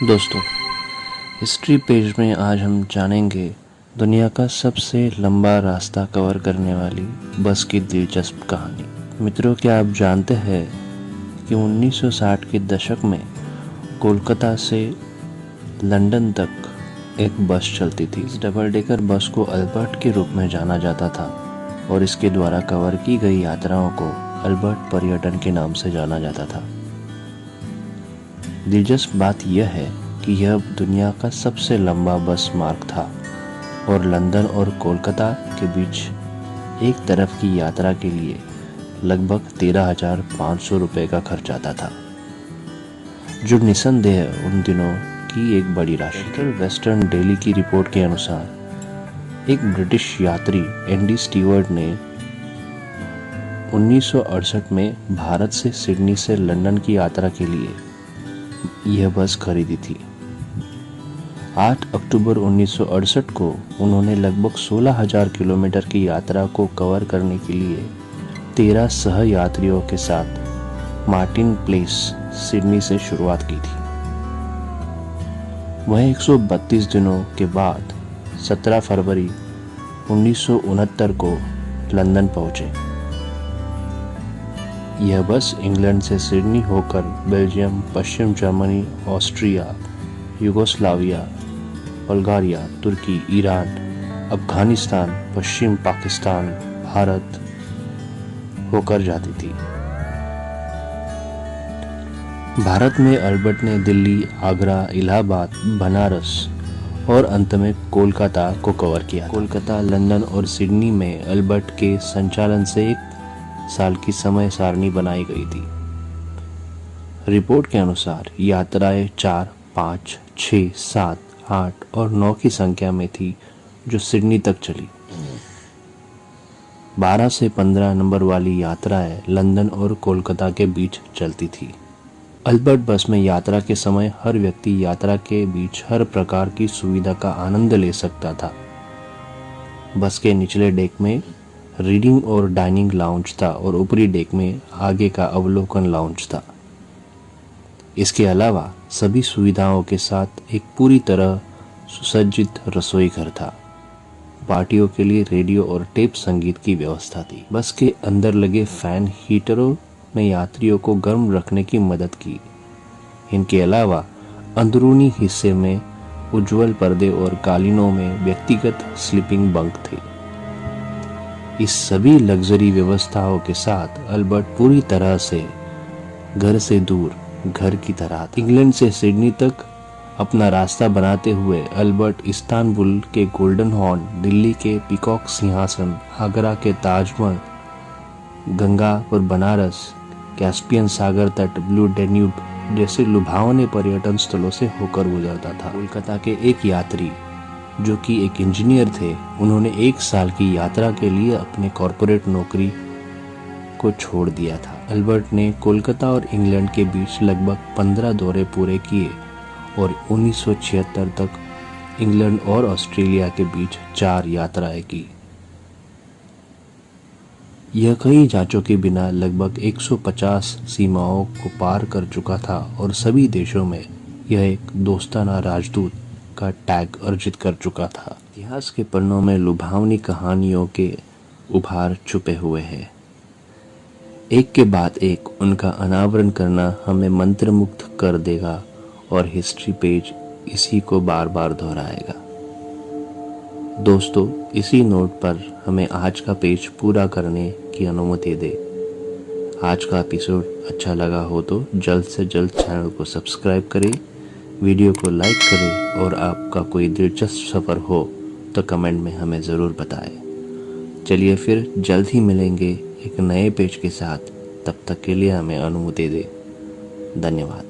दोस्तों, history page में आज हम जानेंगे दुनिया का सबसे लंबा रास्ता कवर करने वाली बस की दिलचस्प कहानी। मित्रों, क्या आप जानते हैं कि 1960 के दशक में कोलकाता से लंदन तक एक बस चलती थी। इस डबल डेकर बस को अल्बर्ट के रूप में जाना जाता था और इसके द्वारा कवर की गई यात्राओं को अल्बर्ट पर्यटन के नाम से जाना जाता था। दिलचस्प बात यह है कि यह दुनिया का सबसे लंबा बस मार्ग था और लंदन और कोलकाता के बीच एक तरफ की यात्रा के लिए लगभग 13,500 रुपये का खर्च आता था, जो निस्संदेह उन दिनों की एक बड़ी राशि। वेस्टर्न डेली की रिपोर्ट के अनुसार एक ब्रिटिश यात्री एंडी स्टीवर्ट ने 1968 में भारत से सिडनी से लंदन की यात्रा के लिए यह बस खरीदी थी। 8 अक्टूबर 1968 को उन्होंने लगभग 16,000 किलोमीटर की यात्रा को कवर करने के लिए 13 सह यात्रियों के साथ मार्टिन प्लेस, सिडनी से शुरुआत की थी। वह 132 दिनों के बाद 17 फरवरी 1969 को लंदन पहुंचे। यह बस इंग्लैंड से सिडनी होकर बेल्जियम, पश्चिम जर्मनी, ऑस्ट्रिया, यूगोस्लाविया, बुल्गारिया, तुर्की, ईरान, अफगानिस्तान, पश्चिम पाकिस्तान, भारत होकर जाती थी। भारत में अल्बर्ट ने दिल्ली, आगरा, इलाहाबाद, बनारस और अंत में कोलकाता को कवर किया। कोलकाता, लंदन और सिडनी में अल्बर्ट के संचालन से एक साल की समय सारणी बनाई गई थी। रिपोर्ट के अनुसार यात्राएं 4, 5, 6, 7, 8 और 9 की संख्या में थी, जो सिडनी तक चली। 12 से 15 नंबर वाली यात्राएं लंदन और कोलकाता के बीच चलती थी। अल्बर्ट बस में यात्रा के समय हर व्यक्ति यात्रा के बीच हर प्रकार की सुविधा का आनंद ले सकता था। बस के निचले डेक में रीडिंग और डाइनिंग लाउंज था और ऊपरी डेक में आगे का अवलोकन लाउंज था। इसके अलावा सभी सुविधाओं के साथ एक पूरी तरह सुसज्जित रसोई घर था। पार्टियों के लिए रेडियो और टेप संगीत की व्यवस्था थी। बस के अंदर लगे फैन हीटरों ने यात्रियों को गर्म रखने की मदद की। इनके अलावा अंदरूनी हिस्से में उज्जवल पर्दे और कालीनों में व्यक्तिगत स्लीपिंग बंक थे। इस सभी लग्जरी व्यवस्थाओं के साथ अल्बर्ट पूरी तरह से घर से दूर घर की तरह था। इंग्लैंड से सिडनी तक अपना रास्ता बनाते हुए अल्बर्ट इस्तांबुल के गोल्डन हॉर्न, दिल्ली के पीकॉक सिंहासन, आगरा के ताजमहल, गंगा और बनारस, कैस्पियन सागर तट, ब्लू डेन्यूब जैसे लुभावने पर्यटन स्थलों से होकर गुजरता था। कोलकाता के एक यात्री जो कि एक इंजीनियर थे, उन्होंने 1 साल की यात्रा के लिए अपने कॉर्पोरेट नौकरी को छोड़ दिया था। अल्बर्ट ने कोलकाता और इंग्लैंड के बीच लगभग 15 दौरे पूरे किए और 1976 तक इंग्लैंड और ऑस्ट्रेलिया के बीच 4 यात्राएं की। यह कई जांचों के बिना लगभग 150 सीमाओं को पार कर चुका था और सभी देशों में यह एक दोस्ताना राजदूत का टैग अर्जित कर चुका था। इतिहास के पन्नों में लुभावनी कहानियों के उभार छुपे हुए हैं। एक के बाद एक उनका अनावरण करना हमें मंत्रमुग्ध कर देगा और हिस्ट्री पेज इसी को बार बार दोहराएगा। दोस्तों, इसी नोट पर हमें आज का पेज पूरा करने की अनुमति दे। आज का एपिसोड अच्छा लगा हो तो जल्द से जल्द चैनल को सब्सक्राइब करें, वीडियो को लाइक करें और आपका कोई दिलचस्प सफ़र हो तो कमेंट में हमें ज़रूर बताएं। चलिए फिर जल्द ही मिलेंगे एक नए पेज के साथ। तब तक के लिए हमें अनुमति दें। धन्यवाद।